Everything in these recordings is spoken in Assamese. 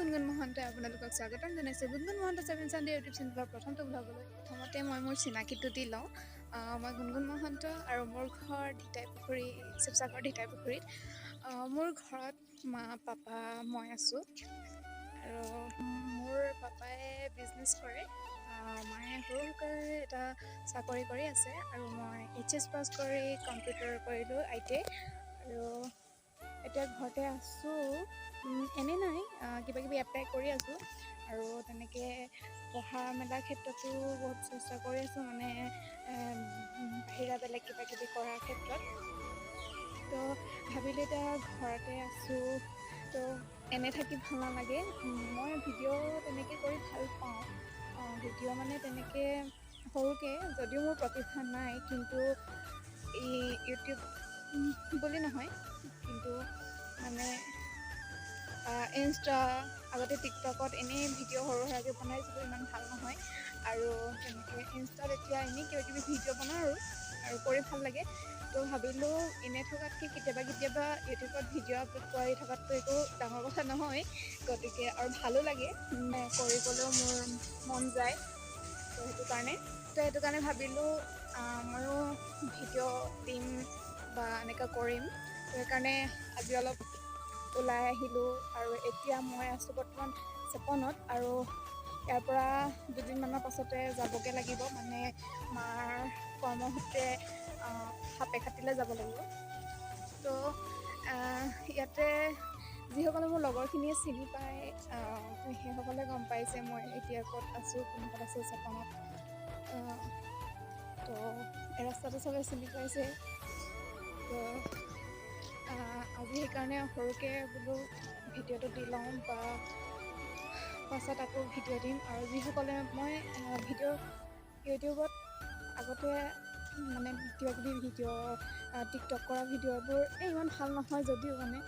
গুণগুণ মহন্তই আপোনালোকক স্বাগতম জনাইছোঁ। গুণগুণ মহন্ত 7 চানডে ইউটিউব চেনেলৰ প্ৰথমটো ব্লগলৈ। প্ৰথমতে মই মোৰ চিনাকিটো দি লওঁ। মই গুণগুণ মহন্ত আৰু মোৰ ঘৰ ঢিতাইপুখুৰী, শিৱসাগৰ ঢিতাইপুখুৰীত। মোৰ ঘৰত মা, পাপা, মই আছোঁ। আৰু মোৰ পাপাই বিজনেছ কৰে, মায়ে সৰু সুৰাকৈ এটা চাকৰি কৰি আছে। আৰু মই HS পাছ কৰি কম্পিউটাৰ কৰিলোঁ ITI। আৰু এতিয়া ঘৰতে আছোঁ, এনে নাই, কিবা কিবি এপ্লাই কৰি আছোঁ। আৰু তেনেকৈ পঢ়া মেলাৰ ক্ষেত্ৰতো বহুত চেষ্টা কৰি আছোঁ, মানে বাহিৰা বেলেগ কিবা কিবি কৰাৰ ক্ষেত্ৰত। তো ভাবিলোঁ এতিয়া ঘৰতে আছোঁ, তো এনে থাকি ভাল নালাগে। মই ভিডিঅ' তেনেকৈ কৰি ভাল পাওঁ। ভিডিঅ' মানে তেনেকৈ সৰুকৈ, যদিও মোৰ প্ৰতিভা নাই, কিন্তু এই ইউটিউব বুলি নহয়, কিন্তু মানে ইনষ্টা, আগতে টিকটকত এনেই ভিডিঅ' সৰু সুৰাকৈ বনাইছিলোঁ, ইমান ভাল নহয়। আৰু তেনেকৈ ইনষ্টাত এতিয়া এনেই কিবা কিবি ভিডিঅ' বনাওঁ আৰু কৰি ভাল লাগে। তো ভাবিলোঁ এনেই থকাতকৈ কেতিয়াবা ইউটিউবত ভিডিঅ' আপলোড কৰি থকাততো একো ডাঙৰ কথা নহয়, গতিকে আৰু ভালো লাগে, কৰিবলৈও মোৰ মন যায়। তো সেইটো কাৰণে ভাবিলোঁ ময়ো ভিডিঅ' দিম বা এনেকুৱা কৰিম। তো সেইকাৰণে আজি অলপ ওলাই আহিলোঁ। আৰু এতিয়া মই আছোঁ বৰ্তমান চেপনত, আৰু ইয়াৰ পৰা দুদিনমানৰ পাছতে যাবগৈ লাগিব, মানে মাৰ কৰ্মসূত্ৰে সাপেখাতিলৈ যাব লাগিব। তো ইয়াতে যিসকলে মোৰ লগৰখিনিয়ে চিনি পায়, সেইসকলে গম পায় যে মই এতিয়া ক'ত আছোঁ, কোনডোখৰত আছোঁ চেপনত। তো এই ৰাস্তাটো চবে চিনি পাইছে। তো আজি সেইকাৰণে সৰুকৈ বোলো ভিডিঅ'টো দি লওঁ, বা পাছত আকৌ ভিডিঅ' দিম। আৰু যিসকলে মই ইউটিউবত আগতে মানে কিবা কিবি ভিডিঅ' টিকটক কৰা ভিডিঅ'বোৰ ইমান ভাল নহয়, যদিও মানে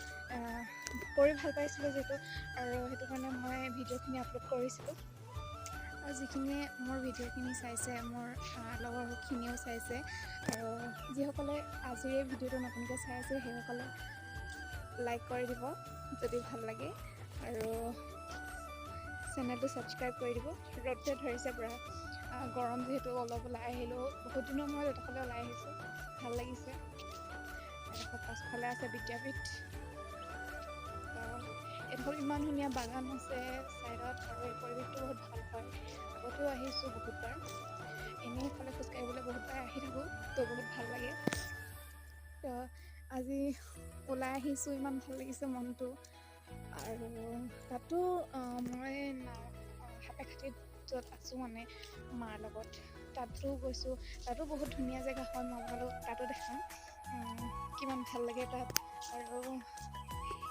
কৰি ভাল পাইছিলোঁ যিহেতু, আৰু সেইটো কাৰণে মই ভিডিঅ'খিনি আপলোড কৰিছিলোঁ। আৰু যিখিনিয়ে মোৰ ভিডিঅ'খিনি চাইছে, মোৰ লগৰখিনিও চাইছে, আৰু যিসকলে আজিৰ এই ভিডিঅ'টো নতুনকৈ চাই আছে, সেইসকলে লাইক কৰি দিব যদি ভাল লাগে, আৰু চেনেলটো ছাবস্ক্ৰাইব কৰি দিব। ৰ'দটোৱে ধৰিছে পুৰা, গৰম যিহেতু, অলপ ওলাই আহিলোঁ, বহুত দিনৰ মূৰত এডোখৰলৈ ওলাই আহিছোঁ, ভাল লাগিছে। এডোখৰ পাছফালে আছে বিদ্যাপীঠ। এডোখৰ ইমান ধুনীয়া বাগান আছে ছাইডত, আৰু এই পৰিৱেশটো বহুত ভাল হয়। আগতেও আহিছোঁ বহুতবাৰ, এনেই ইফালে খোজকাঢ়িবলৈ বহুতবাৰ আহি থাকোঁ, তো বহুত ভাল লাগে। তো আজি ওলাই আহিছোঁ, ইমান ভাল লাগিছে মনটো। আৰু তাতো মই সাপেখাতিত য'ত আছোঁ, মানে মাৰ লগত, তাতো গৈছোঁ। তাতো বহুত ধুনীয়া জেগা হয়, মই আপোনালোকক তাতো দেখাম কিমান ভাল লাগে তাত। আৰু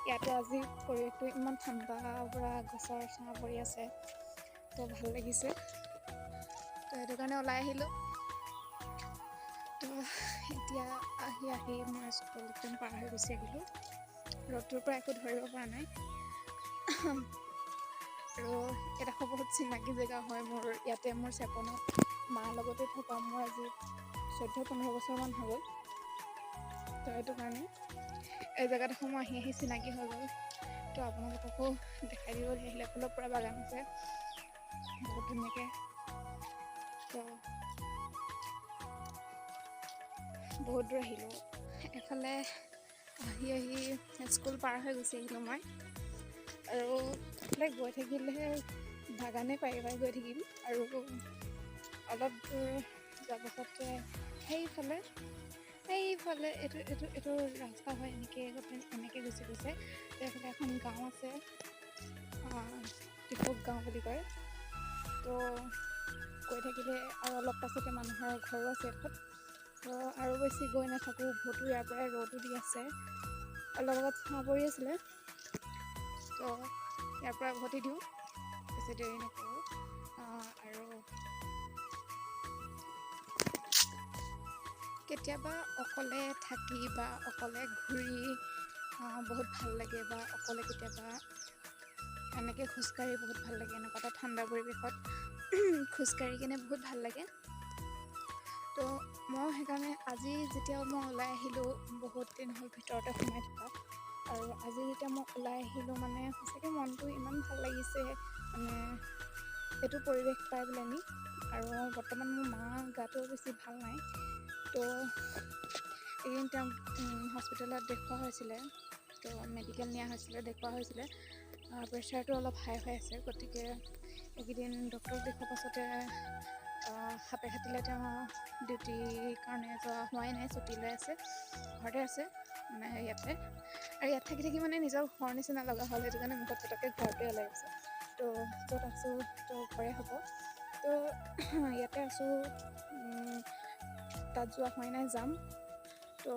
ইয়াতো আজি পৰিৱেশটো ইমান ঠাণ্ডা, পূৰা গছৰ ছাঁ পৰি আছে, তো ভাল লাগিছে। তো সেইটো কাৰণে ওলাই আহিলোঁ। তো এতিয়া আহি মই স্কুল একদম পাৰ হৈ গুচি আহিলোঁ। ৰ'দটোৰ পৰা একো ধৰিব পৰা নাই। আৰু এডোখৰ বহুত চিনাকি জেগা হয় মোৰ, ইয়াতে মোৰ চেপনত মাৰ লগতে থকা মোৰ আজি 14-15 বছৰমান হৈ গ'ল। তো সেইটো কাৰণে এই জেগাডোখৰ মই আহি চিনাকি হৈ গ'ল। তো আপোনালোককো দেখাই দিব বুলি আহিলে। ফুলৰ পৰা বাগান আছে বহুত ধুনীয়াকৈ। তো বহুত দূৰ আহিলোঁ, এফালে আহি স্কুল পাৰ হৈ গুচি আহিলোঁ মই। আৰু এইফালে গৈ থাকিলেহে বাগানে পাই গৈ থাকিম। আৰু অলপ দূৰ যোৱাৰ পাছতে সেইফালে এইটো ৰাস্তা হয়, এনেকৈ গুচি গৈছে। এইফালে এখন গাঁও আছে, টিপক গাঁও বুলি কয়। তো গৈ থাকিলে আৰু অলপ পাছতে মানুহৰ ঘৰো আছে এডোখৰত। তো আৰু বেছি গৈ নাথাকোঁ, উভতো ইয়াৰ পৰাই ৰ'দো দি আছে, অলপ আগত ছাঁ পৰি আছিলে। তো ইয়াৰ পৰা উভতি দিওঁ, বেছি দেৰি নকৰোঁ। আৰু কেতিয়াবা অকলে থাকি বা অকলে ঘূৰি বহুত ভাল লাগে, বা অকলে কেতিয়াবা এনেকৈ খোজকাঢ়ি বহুত ভাল লাগে। এনেকুৱা এটা ঠাণ্ডা পৰিৱেশত খোজকাঢ়ি কিনে বহুত ভাল লাগে। তো মই সেইকাৰণে আজি যেতিয়া মই ওলাই আহিলোঁ, বহুত দিন হ'ল ভিতৰতে সোমাই থকা, আৰু আজি যেতিয়া মই ওলাই আহিলোঁ, মানে সঁচাকৈ মনটো ইমান ভাল লাগিছে মানে এইটো পৰিৱেশ পাই পেলাইনি আৰু বৰ্তমান মোৰ মা গাটো বেছি ভাল নাই তো এইদিন তেওঁক হস্পিটেলত দেখুওৱা হৈছিলে তো মেডিকেল নিয়া হৈছিলে দেখুওৱা হৈছিলে প্ৰেছাৰটো অলপ হাই হৈ আছে গতিকে এইকেইদিন ডক্টৰক দেখুৱাৰ পাছতে সাপে খাটিলে তেওঁ ডিউটিৰ কাৰণে যোৱা হোৱাই নাই ছুটী লৈ আছে ঘৰতে আছে মানে ইয়াতে আৰু ইয়াত থাকি থাকি মানে নিজৰ ঘৰ নিচিনা লগা হ'ল সেইটো কাৰণে মুখত পটককৈ ঘৰতে ওলাই গৈছে তো য'ত আছোঁ তো ঘৰে হ'ব তো ইয়াতে আছোঁ তাত যোৱা হোৱাই নাই যাম তো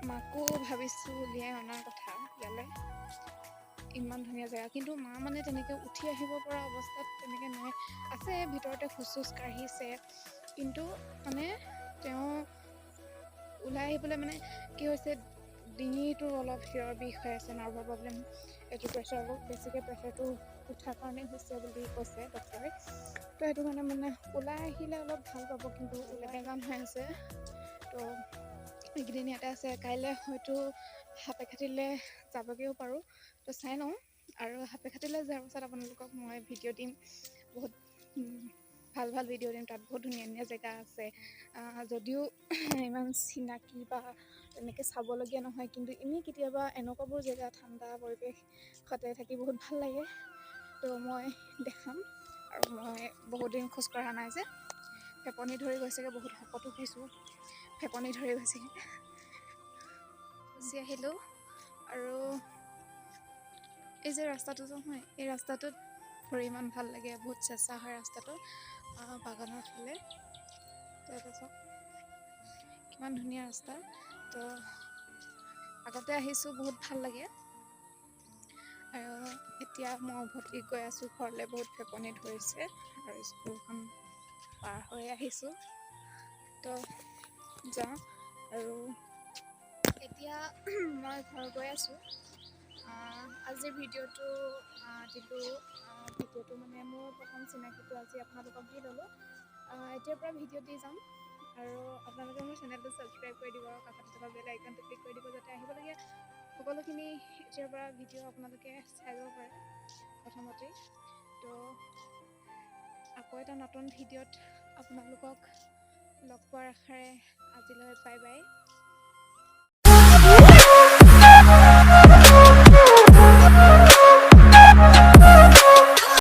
মাকো ভাবিছোঁ উলিয়াই অনাৰ কথা ইয়ালৈ ইমান ধুনীয়া জেগা কিন্তু মা মানে তেনেকৈ উঠি আহিব পৰা অৱস্থাত তেনেকৈ নাই আছে ভিতৰতে খোজ চোজ কাঢ়িছে কিন্তু মানে তেওঁ ওলাই আহিবলৈ মানে কি হৈছে ডিঙিটোৰ অলপ শিৰৰ বিষ হৈ আছে নাৰ্ভৰ প্ৰব্লেম এইটো প্ৰেছাৰ বেছিকৈ প্ৰেছাৰটো উঠাৰ কাৰণে হৈছে বুলি কৈছে ডক্টৰে তো সেইটো কাৰণে মানে ওলাই আহিলে অলপ ভাল পাব কিন্তু লেবেজান হৈ আছে তো এইকেইদিন ইয়াতে আছে কাইলৈ হয়তো সাপে খাটিলে যাবগৈও পাৰোঁ তো চাই লওঁ আৰু সাপে খাটিলে যোৱাৰ পাছত আপোনালোকক মই ভিডিঅ' দিম বহুত ভাল ভাল ভিডিঅ' দিম তাত বহুত ধুনীয়া ধুনীয়া জেগা আছে যদিও ইমান চিনাকি বা তেনেকৈ চাবলগীয়া নহয় কিন্তু এনেই কেতিয়াবা এনেকুৱাবোৰ জেগা ঠাণ্ডা পৰিৱেশতে থাকি বহুত ভাল লাগে তো মই দেখাম আৰু মই বহুত দিন খোজকঢ়া নাই যে ফেপনি ধৰি গৈছেগৈ বহুত শকতো হৈছোঁ ফেপনি ধৰি গৈছেগৈ গুচি আহিলোঁ আৰু এই যে ৰাস্তাটো নহয় এই ৰাস্তাটোত ঘূৰি ইমান ভাল লাগে বহুত চেঁচা হয় ৰাস্তাটো বাগানৰ ফালে তো তাৰপাছত কিমান ধুনীয়া ৰাস্তা তো আগতে আহিছোঁ বহুত ভাল লাগে আৰু এতিয়া মই উভতি গৈ আছোঁ ঘৰলৈ বহুত ফেপনি ধৰিছে আৰু স্কুলখন পাৰ হৈ আহিছোঁ তো যাওঁ আৰু এতিয়া মই ঘৰ গৈ আছোঁ আজিৰ ভিডিঅ'টো দিলোঁ ভিডিঅ'টো মানে মোৰ প্ৰথম চিনাকিটো আজি আপোনালোকক দি ল'লোঁ এতিয়াৰ পৰা ভিডিঅ' দি যাম আৰু আপোনালোকে মোৰ চেনেলটো ছাবস্ক্ৰাইব কৰি দিব কাষত থকা বেল আইকনটো ক্লিক কৰি দিব যাতে আহিবলগীয়া সকলোখিনি এতিয়াৰ পৰা ভিডিঅ' আপোনালোকে চাই যাব পাৰে প্ৰথমতেই তো আকৌ এটা নতুন ভিডিঅ'ত আপোনালোকক লগ পোৱাৰ আশাৰে আজিলৈ বাই বাই